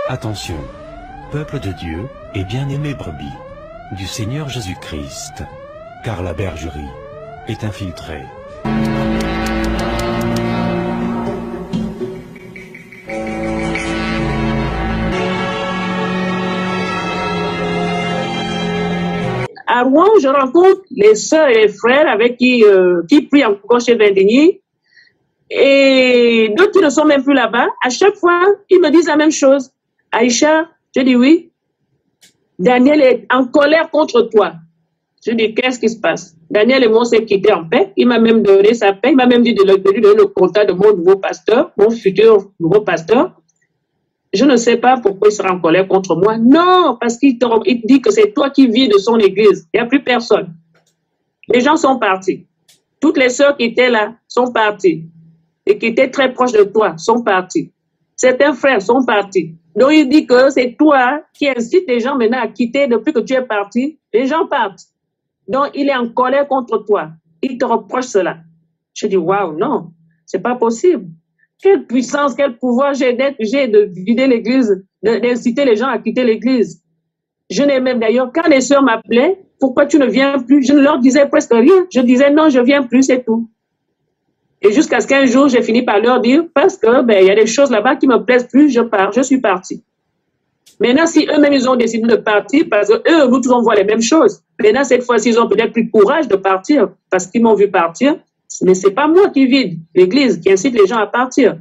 Attention, peuple de Dieu et bien-aimés brebis du Seigneur Jésus-Christ, car la bergerie est infiltrée. À Rouen, je rencontre les sœurs et les frères avec qui prient encore chez Vendény. Et d'autres qui ne sont même plus là-bas. À chaque fois, ils me disent la même chose. Aïcha, je dis oui. Daniel est en colère contre toi. Je dis, qu'est-ce qui se passe? Daniel et moi, on s'est quittés en paix. Il m'a même donné sa paix. Il m'a même dit de lui donner le contact de mon nouveau pasteur, mon futur nouveau pasteur. Je ne sais pas pourquoi il sera en colère contre moi. Non, parce qu'il dit que c'est toi qui vis de son église. Il n'y a plus personne. Les gens sont partis. Toutes les sœurs qui étaient là sont parties. Et qui étaient très proches de toi sont partis. Certains frères sont partis. Donc il dit que c'est toi qui incite les gens maintenant à quitter depuis que tu es parti. Les gens partent. Donc il est en colère contre toi. Il te reproche cela. Je dis, waouh, non, c'est pas possible. Quelle puissance, quel pouvoir j'ai de vider l'église, d'inciter les gens à quitter l'église. Je n'ai même d'ailleurs, quand les sœurs m'appelaient, pourquoi tu ne viens plus? Je ne leur disais presque rien. Je disais non, je viens plus, c'est tout. Et jusqu'à ce qu'un jour, j'ai fini par leur dire, parce que il y a des choses là-bas qui me plaisent plus, je pars, je suis partie. Maintenant, si eux-mêmes, ils ont décidé de partir, parce que eux, nous tous, on voit les mêmes choses. Maintenant, cette fois-ci, ils ont peut-être plus courage de partir, parce qu'ils m'ont vu partir. Mais c'est pas moi qui vide l'église, qui incite les gens à partir.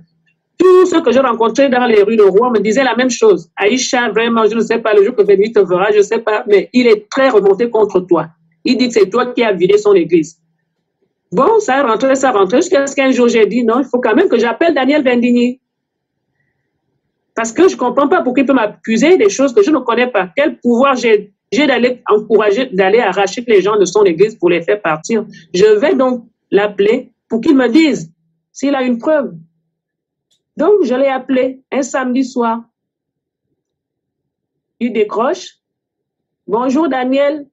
Tous ceux que j'ai rencontrés dans les rues de Rouen me disaient la même chose. Aïcha, vraiment, je ne sais pas, le jour que Béni te verra, je ne sais pas, mais il est très remonté contre toi. Il dit que c'est toi qui as vidé son église. Bon, ça rentrait, jusqu'à ce qu'un jour j'ai dit, non, il faut quand même que j'appelle Daniel Vendény. Parce que je ne comprends pas pourquoi il peut m'accuser des choses que je ne connais pas. Quel pouvoir j'ai d'aller encourager, d'aller arracher les gens de son église pour les faire partir. Je vais donc l'appeler pour qu'il me dise s'il a une preuve. Donc, je l'ai appelé un samedi soir. Il décroche. Bonjour Daniel.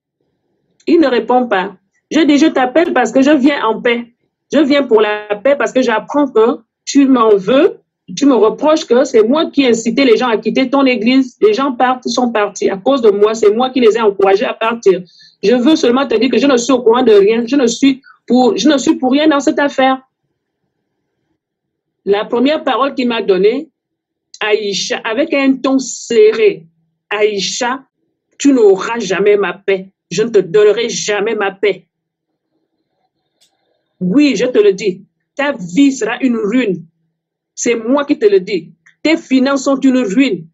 Il ne répond pas. Je dis, je t'appelle parce que je viens en paix. Je viens pour la paix parce que j'apprends que tu m'en veux. Tu me reproches que c'est moi qui ai incité les gens à quitter ton église. Les gens sont partis à cause de moi. C'est moi qui les ai encouragés à partir. Je veux seulement te dire que je ne suis au courant de rien. Je ne suis pour rien dans cette affaire. La première parole qu'il m'a donnée, Aïcha, avec un ton serré, Aïcha, tu n'auras jamais ma paix. Je ne te donnerai jamais ma paix. Oui, je te le dis, ta vie sera une ruine. C'est moi qui te le dis. Tes finances sont une ruine.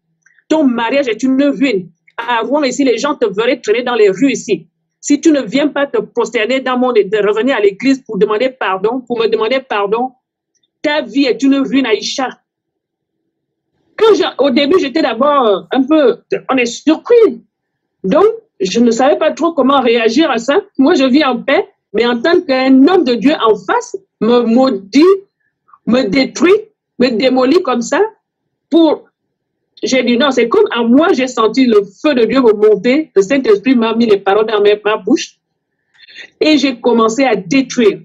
Ton mariage est une ruine. À Rouen, ici, les gens te verraient traîner dans les rues ici. Si tu ne viens pas te prosterner dans de revenir à l'église pour demander pardon, pour me demander pardon, ta vie est une ruine, Aïcha. Au début, j'étais d'abord un peu, on est surpris. Donc, je ne savais pas trop comment réagir à ça. Moi, je vis en paix, mais en tant qu'un homme de Dieu en face, me maudit, me détruit, me démolit comme ça. J'ai dit non, c'est comme à moi, j'ai senti le feu de Dieu me monter. Le Saint-Esprit m'a mis les paroles dans ma bouche. Et j'ai commencé à détruire.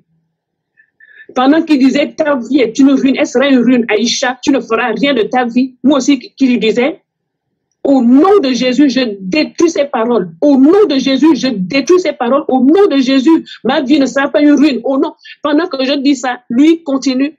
Pendant qu'il disait, ta vie est une ruine, elle sera une ruine, Aïcha, tu ne feras rien de ta vie. Moi aussi, qui lui disais, au nom de Jésus, je détruis ces paroles. Au nom de Jésus, je détruis ces paroles. Au nom de Jésus, ma vie ne sera pas une ruine. Au nom. Pendant que je dis ça, lui continue.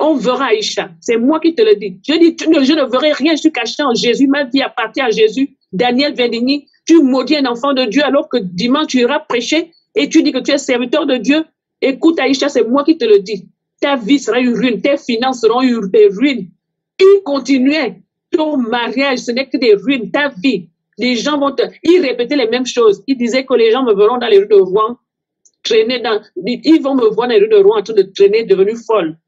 On verra Aïcha. C'est moi qui te le dis. Je dis, je ne verrai rien, je suis caché en Jésus. Ma vie appartient à Jésus. Daniel Vendény, tu maudis un enfant de Dieu alors que dimanche tu iras prêcher et tu dis que tu es serviteur de Dieu. Écoute Aïcha, c'est moi qui te le dis. Ta vie sera une ruine, tes finances seront des ruines. Il continuait. Ton mariage, ce n'est que des ruines, ta vie. Les gens vont il répétait les mêmes choses. Il disait que les gens me verront dans les rues de Rouen, ils vont me voir dans les rues de Rouen en train de traîner, devenu folle.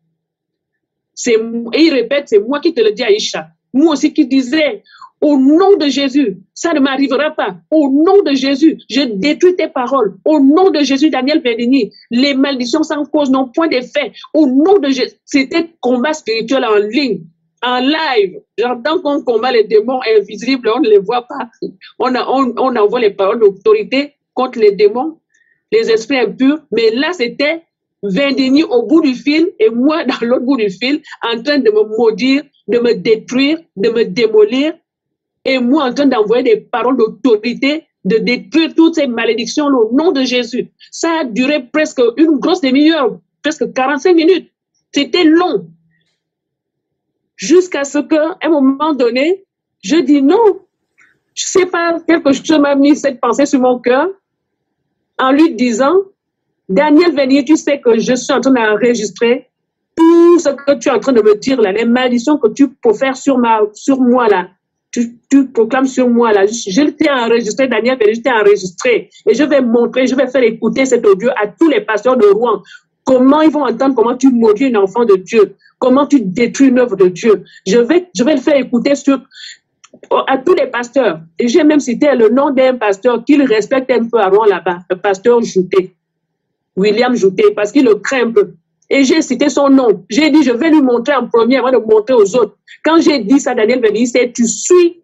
Et il répète, c'est moi qui te le dis, Aïcha. Moi aussi qui disais, au nom de Jésus, ça ne m'arrivera pas. Au nom de Jésus, je détruis tes paroles. Au nom de Jésus, Daniel Vendény, les malédictions sans cause n'ont point d'effet. Au nom de Jésus, c'était combat spirituel en ligne. En live, j'entends qu'on combat les démons invisibles, on ne les voit pas. On envoie les paroles d'autorité contre les démons, les esprits impurs, mais là c'était Vendény au bout du fil et moi dans l'autre bout du fil, en train de me maudire, de me détruire, de me démolir, Et moi, en train d'envoyer des paroles d'autorité, de détruire toutes ces malédictions au nom de Jésus. Ça a duré presque une grosse demi-heure, presque 45 minutes. C'était long. Jusqu'à ce qu'à un moment donné, je dis non. Je sais pas, quelque chose m'a mis cette pensée sur mon cœur en lui disant, Daniel Vernier, tu sais que je suis en train d'enregistrer tout ce que tu es en train de me dire là, les malédictions que tu peux faire sur moi là. Tu proclames sur moi là. Je t'ai enregistré, Daniel Vernier, je t'ai enregistré. Et je vais montrer, je vais faire écouter cet audio à tous les pasteurs de Rouen. Comment ils vont entendre comment tu maudis une enfant de Dieu, comment tu détruis une œuvre de Dieu. Je vais le faire écouter à tous les pasteurs. Et j'ai même cité le nom d'un pasteur qu'il respecte un peu avant là-bas, le pasteur Jouté, William Jouté, parce qu'il le craint un peu. Et j'ai cité son nom. J'ai dit, je vais lui montrer en premier avant de montrer aux autres. Quand j'ai dit ça, Daniel Vernier, c'est tu suis.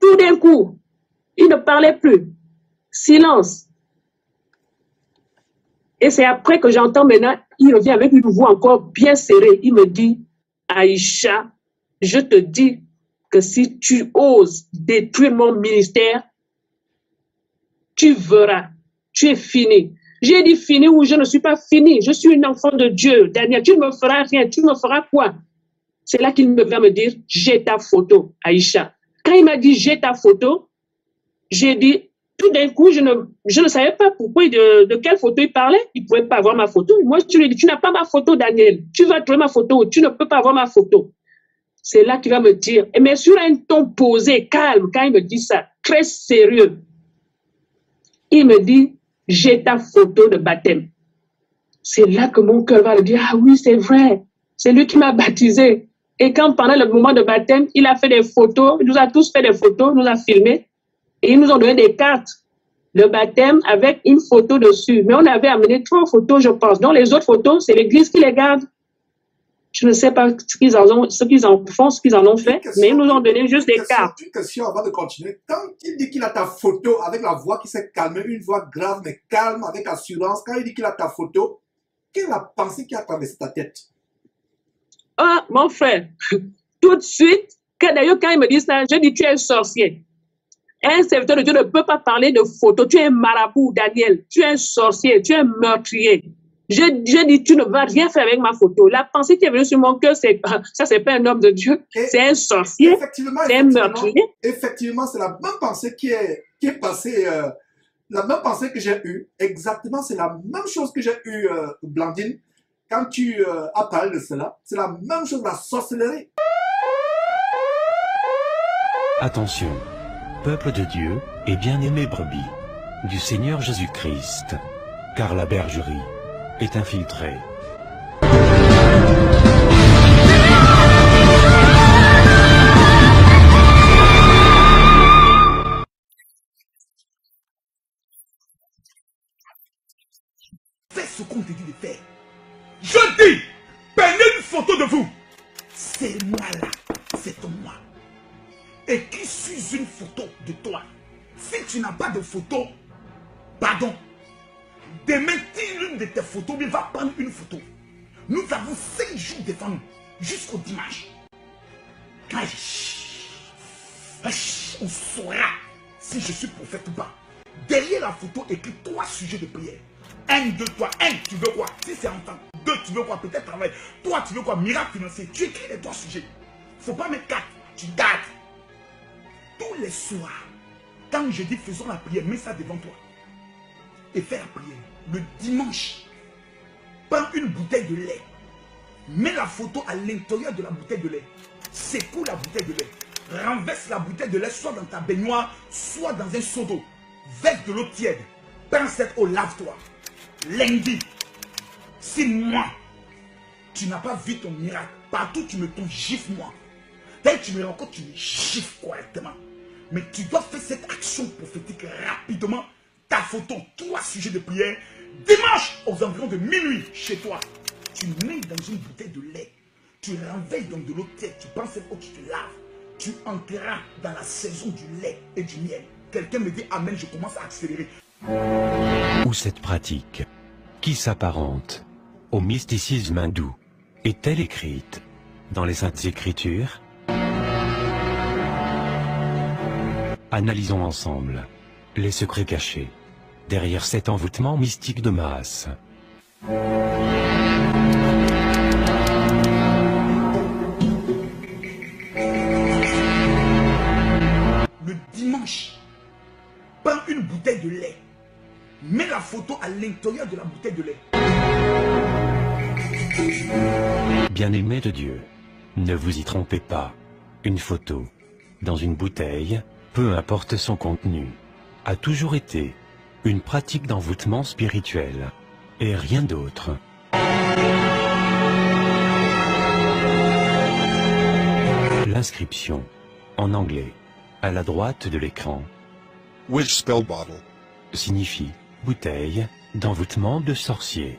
Tout d'un coup, il ne parlait plus. Silence. Et c'est après que j'entends maintenant, il revient avec une voix encore bien serrée. Il me dit, Aïcha, je te dis que si tu oses détruire mon ministère, tu verras, tu es fini. J'ai dit fini ou je ne suis pas fini. Je suis une enfant de Dieu. Daniel, tu ne me feras rien. Tu me feras quoi? C'est là qu'il me vient me dire, j'ai ta photo, Aïcha. Quand il m'a dit, j'ai ta photo, j'ai dit, tout d'un coup, je ne savais pas pourquoi, de quelle photo il parlait. Il ne pouvait pas avoir ma photo. Moi, je lui ai dit, tu n'as pas ma photo, Daniel. Tu vas trouver ma photo. Tu ne peux pas avoir ma photo. C'est là qu'il va me dire, mais sur un ton posé, calme, quand il me dit ça, très sérieux, il me dit, j'ai ta photo de baptême. C'est là que mon cœur va le dire, ah oui, c'est vrai, c'est lui qui m'a baptisé. Et quand pendant le moment de baptême, il a fait des photos, il nous a tous fait des photos, nous a filmés, et ils nous ont donné des cartes de baptême avec une photo dessus. Mais on avait amené 3 photos, je pense. Donc les autres photos, c'est l'église qui les garde. Je ne sais pas ce qu'ils en ont fait, mais ils nous ont donné juste des cartes. Une question avant de continuer. Quand il dit qu'il a ta photo avec la voix qui s'est calmée, une voix grave mais calme, avec assurance, quand il dit qu'il a ta photo, quelle est la pensée qui a traversé ta tête? Ah, mon frère, tout de suite, d'ailleurs, quand il me dit ça, je dis, tu es un sorcier. Un serviteur de Dieu ne peut pas parler de photo. Tu es un marabout, Daniel. Tu es un sorcier, tu es un meurtrier. Je dis, tu ne vas rien faire avec ma photo. La pensée qui est venue sur mon cœur, c'est ça, c'est pas un homme de Dieu, c'est un sorcier, c'est un meurtrier. Effectivement, c'est la même pensée qui est passée, la même pensée que j'ai eue. Exactement, c'est la même chose que j'ai eue, Blandine. Quand tu as parlé de cela, c'est la même chose, la sorcellerie. Attention, peuple de Dieu et bien-aimé brebis du Seigneur Jésus-Christ, car la bergerie est infiltrée. Fais ce qu'on te dit de faire. Je dis, prenez une photo de vous. C'est moi là, c'est moi. Et qui suis une photo de toi? Si tu n'as pas de photo, pardon. Demain, si l'une de tes photos va prendre une photo, nous avons 5 jours devant nous, jusqu'au dimanche. On saura si je suis prophète ou pas. Derrière la photo, écrit 3 sujets de prière. 1, 2, 3. 1, tu veux quoi? Si c'est enfant. 2, tu veux quoi? Peut-être travail. 3, tu veux quoi? Miracle financier. Tu écris les 3 sujets. Il ne faut pas mettre 4. Tu gardes. Tous les soirs, quand je dis faisons la prière, mets ça devant toi. Et fais la prière. Le dimanche, prends une bouteille de lait. Mets la photo à l'intérieur de la bouteille de lait. Secoue la bouteille de lait. Renverse la bouteille de lait soit dans ta baignoire, soit dans un seau d'eau. Verse de l'eau tiède. Prends cette eau, lave-toi. Lundi, si moi, tu n'as pas vu ton miracle, partout tu me tombes, gifle-moi. Dès que tu me rencontres, tu me gifles correctement. Mais tu dois faire cette action prophétique rapidement. Ta photo, 3 sujets de prière. Dimanche, aux environs de minuit, chez toi, tu mets dans une bouteille de lait. Tu renverses dans de l'eau tiède. Tu prends cette eau, tu te laves. Tu entreras dans la saison du lait et du miel. Quelqu'un me dit amen, je commence à accélérer. Où cette pratique, qui s'apparente au mysticisme hindou, est-elle écrite dans les Saintes Écritures? Analysons ensemble les secrets cachés derrière cet envoûtement mystique de masse. Le dimanche, prends une bouteille de lait. Mets la photo à l'intérieur de la bouteille de lait. Bien-aimés de Dieu, ne vous y trompez pas. Une photo dans une bouteille, peu importe son contenu, a toujours été une pratique d'envoûtement spirituel et rien d'autre. L'inscription, en anglais, à la droite de l'écran, Which spell bottle? signifie bouteille d'envoûtement de sorcier.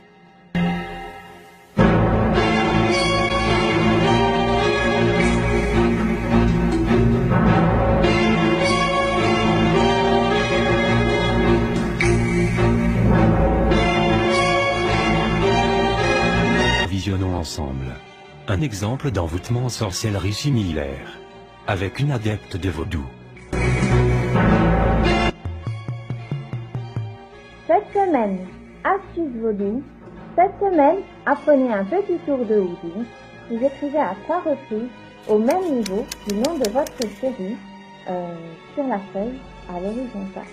Visionnons ensemble un exemple d'envoûtement en sorcellerie similaire avec une adepte de vaudou. Cette semaine, astuce vaudou. Cette semaine, apprenez un petit tour de vaudou. Vous écrivez à 3 reprises au même niveau du nom de votre chéri sur la feuille à l'horizontale.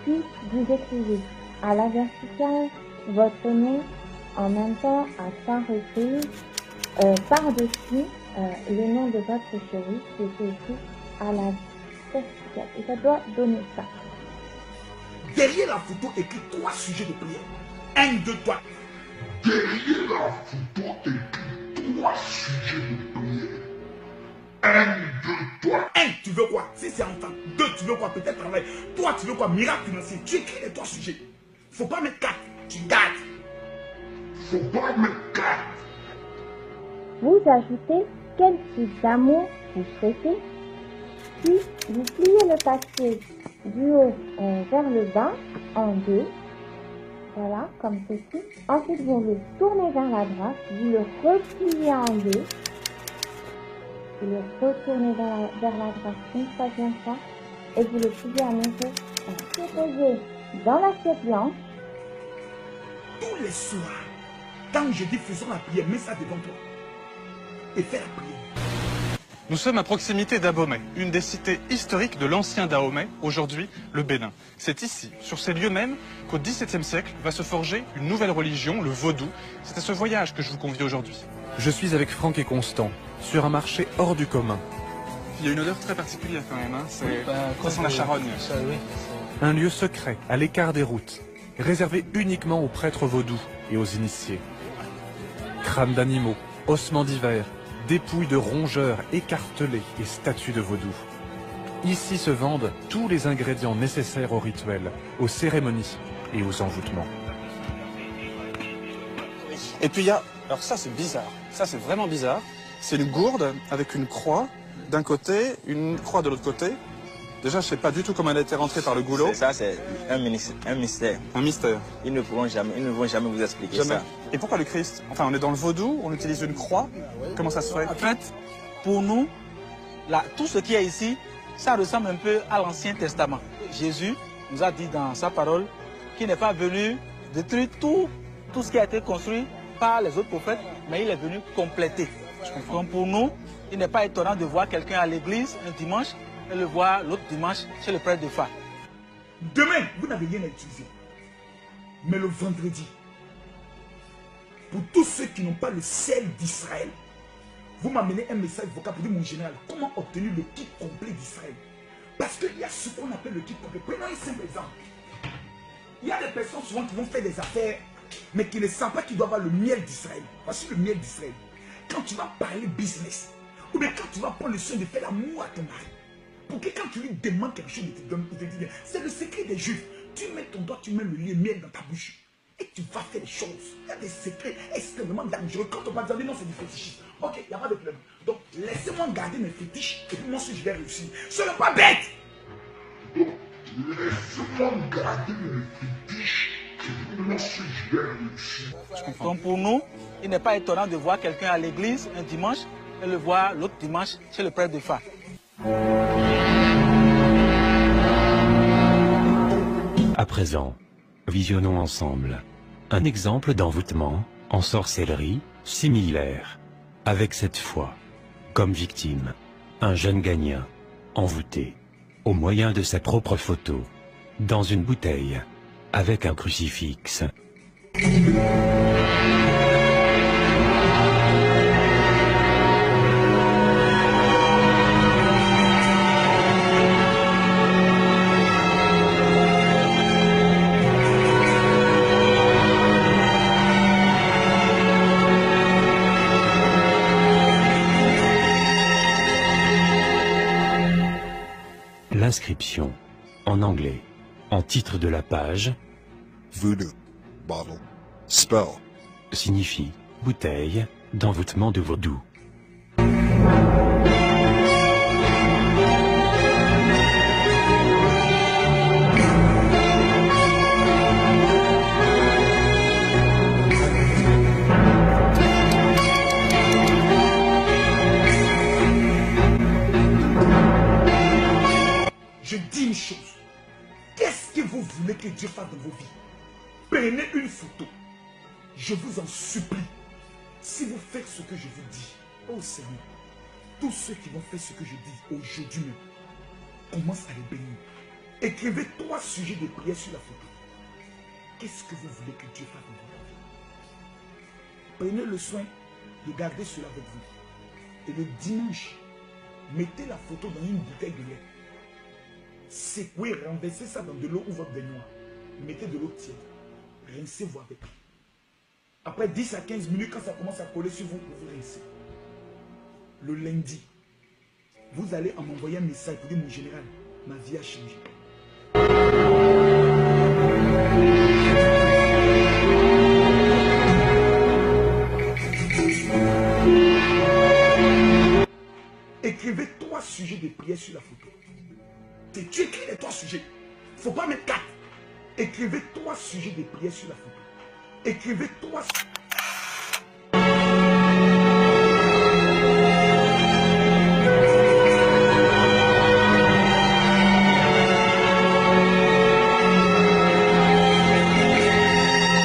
Puis vous écrivez à la verticale votre nom en même temps à 3 reprises par-dessus le nom de votre chéri qui est écrit à la verticale. Et ça doit donner ça. Derrière la photo, écrit 3 sujets de prière. 1, 2, 3. Derrière la photo, écrit 3 sujets de prière. 1, 2, 3. 1, tu veux quoi? Si c'est enfant. 2, tu veux quoi? Peut-être travail. 3, tu veux quoi? Miracle financier. Tu écris les 3 sujets. Faut pas mettre 4. Tu gardes. Faut pas mettre 4. Vous ajoutez quel type d'amour vous souhaitez. Puis vous pliez le papier du haut vers le bas en 2. Voilà, comme ceci. Ensuite, vous le tournez vers la droite, vous le repliez en 2. Vous le retournez vers la droite une troisième fois et vous le pliez à nouveau. Déposez dans l'assiette blanche. Tous les soirs, quand je dis faisons la prière, mets ça devant toi et fais la prière. Nous sommes à proximité d'Abomey, une des cités historiques de l'ancien Dahomey, aujourd'hui le Bénin. C'est ici, sur ces lieux mêmes, qu'au XVIIe siècle va se forger une nouvelle religion, le vaudou. C'est à ce voyage que je vous convie aujourd'hui. Je suis avec Franck et Constant, sur un marché hors du commun. Il y a une odeur très particulière quand même, hein. Ça sent la charogne. Un lieu secret, à l'écart des routes, réservé uniquement aux prêtres vaudous et aux initiés. Crânes d'animaux, ossements divers, dépouilles de rongeurs écartelés et statues de vaudou. Ici se vendent tous les ingrédients nécessaires au rituel, aux cérémonies et aux envoûtements. Et puis il y a, alors ça c'est bizarre, ça c'est vraiment bizarre, c'est une gourde avec une croix d'un côté, une croix de l'autre côté. Déjà je sais pas du tout comment elle a été rentrée par le goulot. Ça c'est un mystère. Un mystère. Ils ne vont jamais vous expliquer ça. Et pourquoi le Christ? Enfin on est dans le vaudou, on utilise une croix, comment ça se fait? En fait, pour nous, tout ce qui est ici, ça ressemble un peu à l'Ancien Testament. Jésus nous a dit dans sa parole qu'il n'est pas venu détruire tout ce qui a été construit par les autres prophètes, mais il est venu compléter. Donc pour nous, il n'est pas étonnant de voir quelqu'un à l'église un dimanche et le voir l'autre dimanche chez le prêtre de Fa. Demain, vous n'avez rien à utiliser. Mais le vendredi, pour tous ceux qui n'ont pas le sel d'Israël, vous m'amenez un message vocal pour dire, mon général, comment obtenir le kit complet d'Israël? Parce qu'il y a ce qu'on appelle le kit complet. Prenons un simple exemple. Il y a des personnes souvent qui vont faire des affaires, mais qui ne savent pas qu'ils doivent avoir le miel d'Israël. Voici le miel d'Israël. Quand tu vas parler business, ou bien quand tu vas prendre le soin de faire l'amour à ton mari, pour que quand tu lui demandes quelque chose, il te donne, il te dit, c'est le secret des juifs. Tu mets ton doigt, tu mets le miel dans ta bouche. Et tu vas faire des choses. Il y a des secrets extrêmement dangereux. Quand on va dire non, c'est du fétichisme. Ok, il n'y a pas de problème. Donc, laissez-moi garder mes fétiches et puis moi, si je vais réussir. Ce n'est pas bête. Donc, laissez-moi garder mes fétiches et puis moi, si je vais réussir. Donc, pour nous, il n'est pas étonnant de voir quelqu'un à l'église un dimanche et le voir l'autre dimanche chez le prêtre de Fa. À présent, visionnons ensemble un exemple d'envoûtement en sorcellerie similaire, avec cette fois, comme victime, un jeune gagnant, envoûté, au moyen de sa propre photo, dans une bouteille, avec un crucifix. L'inscription, en anglais, en titre de la page, Voodoo. Bottle. Spell. signifie bouteille d'envoûtement de vaudou. Je dis une chose. Qu'est-ce que vous voulez que Dieu fasse dans vos vies? Prenez une photo. Je vous en supplie. Si vous faites ce que je vous dis, oh Seigneur, tous ceux qui vont faire ce que je dis aujourd'hui même, commencent à les bénir. Écrivez 3 sujets de prière sur la photo. Qu'est-ce que vous voulez que Dieu fasse dans votre vie? Prenez le soin de garder cela avec vous. Et le dimanche, mettez la photo dans une bouteille de lait. Secouez, renversez ça dans de l'eau ou votre baignoire. Mettez de l'eau tiède. Rincez-vous avec. Après 10 à 15 minutes, quand ça commence à coller sur vous, vous rincez. Le lundi, vous allez m'envoyer un message pour dire: mon général, ma vie a changé. Écrivez 3 sujets de prière sur la photo. Tu écris les 3 sujets. Il ne faut pas mettre 4. Écrivez 3 sujets de prière sur la photo. Écrivez 3 sujets.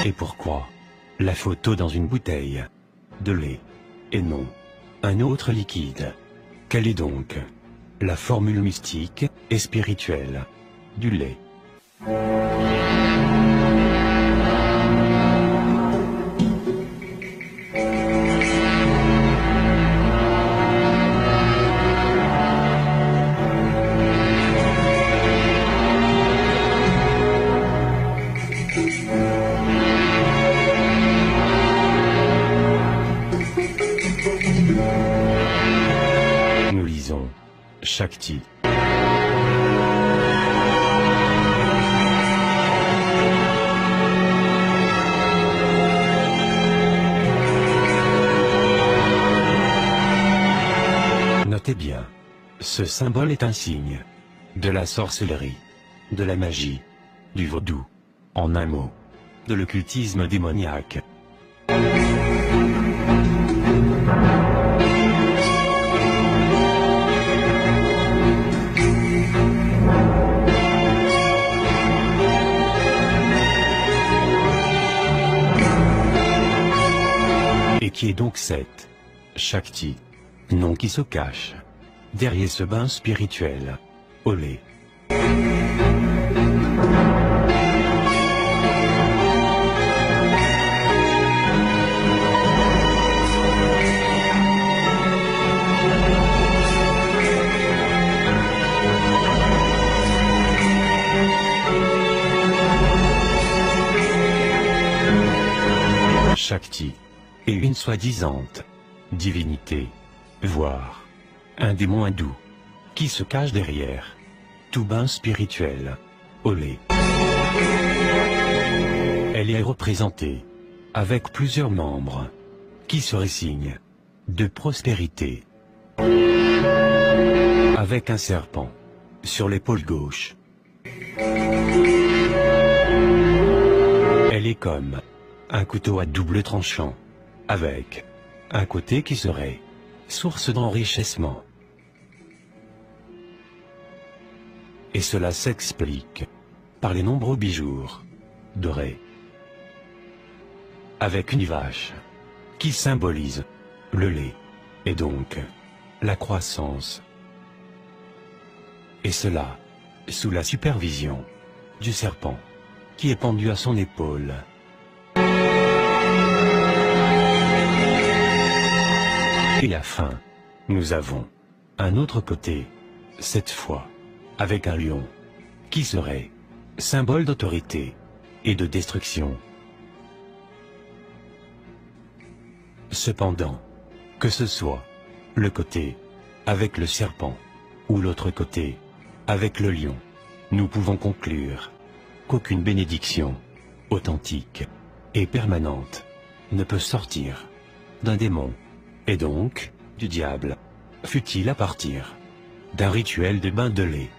Et pourquoi la photo dans une bouteille de lait et non un autre liquide? Quelle est donc la formule mystique et spirituelle du lait? Nous lisons Shakti. Notez bien, ce symbole est un signe de la sorcellerie, de la magie, du vaudou, en un mot, de l'occultisme démoniaque. Et qui est donc cette Shakti, nom qui se cache derrière ce bain spirituel au lait. Shakti est une soi-disant divinité, voire un démon hindou, qui se cache derrière tout bain spirituel au lait. Elle est représentée avec plusieurs membres qui seraient signes de prospérité, avec un serpent sur l'épaule gauche. Elle est comme un couteau à double tranchant, avec un côté qui serait source d'enrichissement. Et cela s'explique par les nombreux bijoux dorés, avec une vache qui symbolise le lait et donc la croissance. Et cela sous la supervision du serpent qui est pendu à son épaule. Et enfin, nous avons un autre côté, cette fois avec un lion, qui serait symbole d'autorité et de destruction. Cependant, que ce soit le côté avec le serpent ou l'autre côté avec le lion, nous pouvons conclure qu'aucune bénédiction authentique et permanente ne peut sortir d'un démon, et donc du diable, fût-il à partir d'un rituel de bain de lait.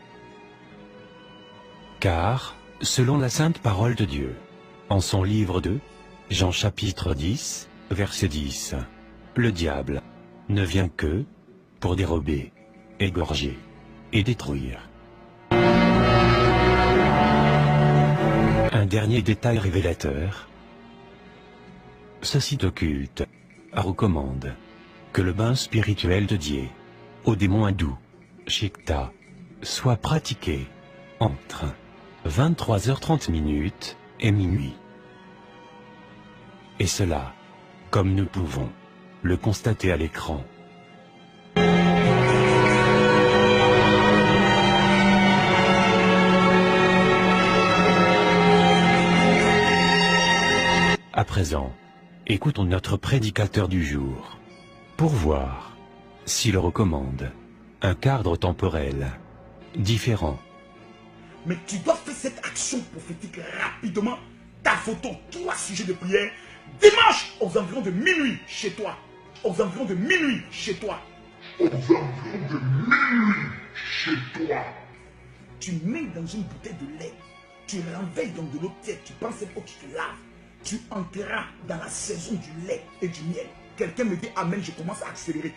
Car, selon la sainte parole de Dieu, en son livre 2, Jean chapitre 10, verset 10, le diable ne vient que pour dérober, égorger et détruire. Un dernier détail révélateur. Ce site occulte recommande que le bain spirituel dédié au démon hindou, Shikta, soit pratiqué entre 23h30 et minuit. Et cela, comme nous pouvons le constater à l'écran. À présent, écoutons notre prédicateur du jour, pour voir s'il recommande un cadre temporel différent. Mais tu dois faire cette action prophétique rapidement. Ta photo, 3 sujets de prière, dimanche aux environs de minuit chez toi. Aux environs de minuit chez toi. Aux environs de minuit chez toi. Tu mets dans une bouteille de lait. Tu renveilles dans de l'eau tiède. Tu penses que tu te laves. Tu entreras dans la saison du lait et du miel. Quelqu'un me dit amen, je commence à accélérer.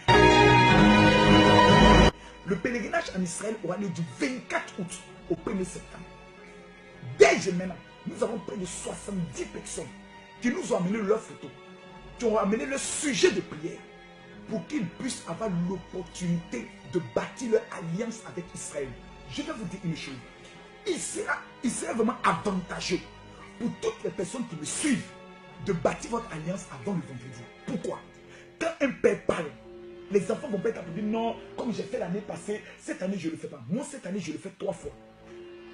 Le pèlerinage en Israël aura lieu du 24 août au 1er septembre. Dès maintenant, nous avons près de 70 personnes qui nous ont amené leurs photos, qui ont amené leur sujet de prière pour qu'ils puissent avoir l'opportunité de bâtir leur alliance avec Israël. Je vais vous dire une chose. Il sera vraiment avantageux pour toutes les personnes qui me suivent de bâtir votre alliance avant le vendredi. Pourquoi? Quand un père parle, les enfants vont pas être applaudis. Non, comme j'ai fait l'année passée, cette année je ne le fais pas. Moi, cette année, je le fais 3 fois.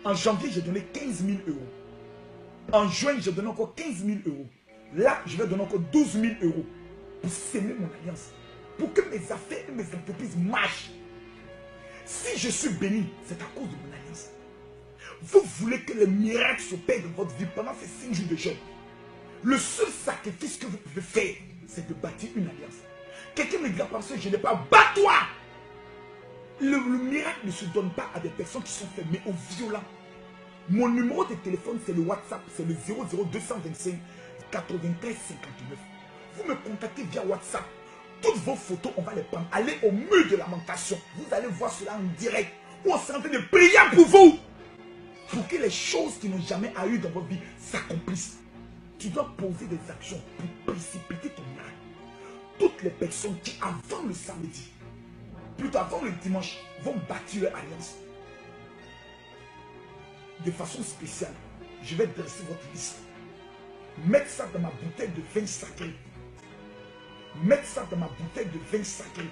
En janvier, j'ai donné 15 000 euros. En juin, j'ai donné encore 15 000 euros. Là, je vais donner encore 12 000 euros pour s'aimer mon alliance. Pour que mes affaires et mes entreprises marchent. Si je suis béni, c'est à cause de mon alliance. Vous voulez que les miracles s'opèrent dans votre vie pendant ces 5 jours de jeûne. Le seul sacrifice que vous pouvez faire, c'est de bâtir une alliance. Quelqu'un me dit, parce que je n'ai pas, bats-toi! Le miracle ne se donne pas à des personnes qui sont fermées au violent. Mon numéro de téléphone, c'est le WhatsApp, c'est le 00225 93 59. Vous me contactez via WhatsApp. Toutes vos photos, on va les prendre. Allez au mur de lamentation. Vous allez voir cela en direct. On est en train de prier pour vous. Pour que les choses qui n'ont jamais eu dans votre vie s'accomplissent. Tu dois poser des actions pour précipiter ton miracle. Toutes les personnes qui, avant le samedi, plutôt avant le dimanche, vont bâtir leur alliance. De façon spéciale, je vais dresser votre liste. Mettre ça dans ma bouteille de vin sacré. Mettre ça dans ma bouteille de vin sacré.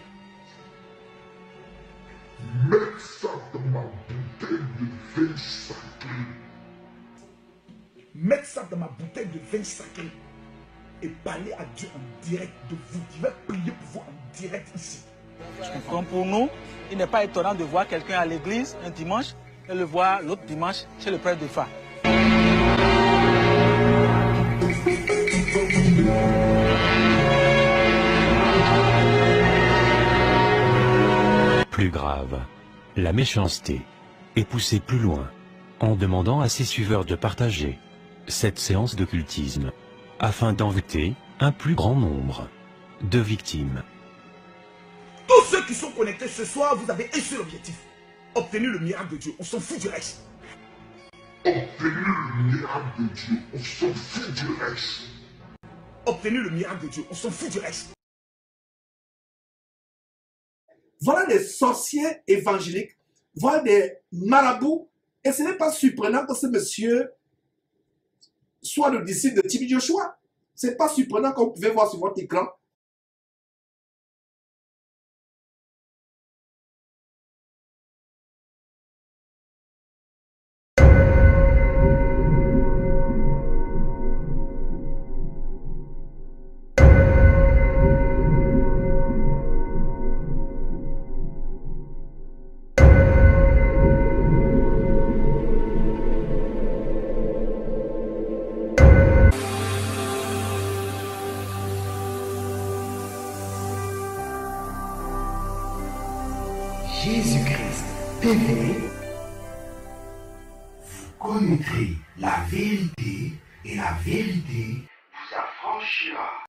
Mettre ça dans ma bouteille de vin sacré. Mettre ça dans ma bouteille de vin sacré. Et parler à Dieu en direct de vous. Je vais prier pour vous en direct ici. Donc pour nous, il n'est pas étonnant de voir quelqu'un à l'église un dimanche et le voir l'autre dimanche chez le prêtre de Fa. Plus grave, la méchanceté est poussée plus loin en demandant à ses suiveurs de partager cette séance d'occultisme afin d'envoûter un plus grand nombre de victimes. Tous ceux qui sont connectés ce soir, vous avez un seul objectif. Obtenir le miracle de Dieu. On s'en fout du reste. Obtenez le miracle de Dieu, on s'en fout du reste. Voilà des sorciers évangéliques, voilà des marabouts, et ce n'est pas surprenant que ce monsieur soit le disciple de Tibi Joshua. Ce n'est pas surprenant comme vous pouvez voir sur votre écran. Jésus-Christ TV, vous connaîtrez la vérité et la vérité vous affranchira.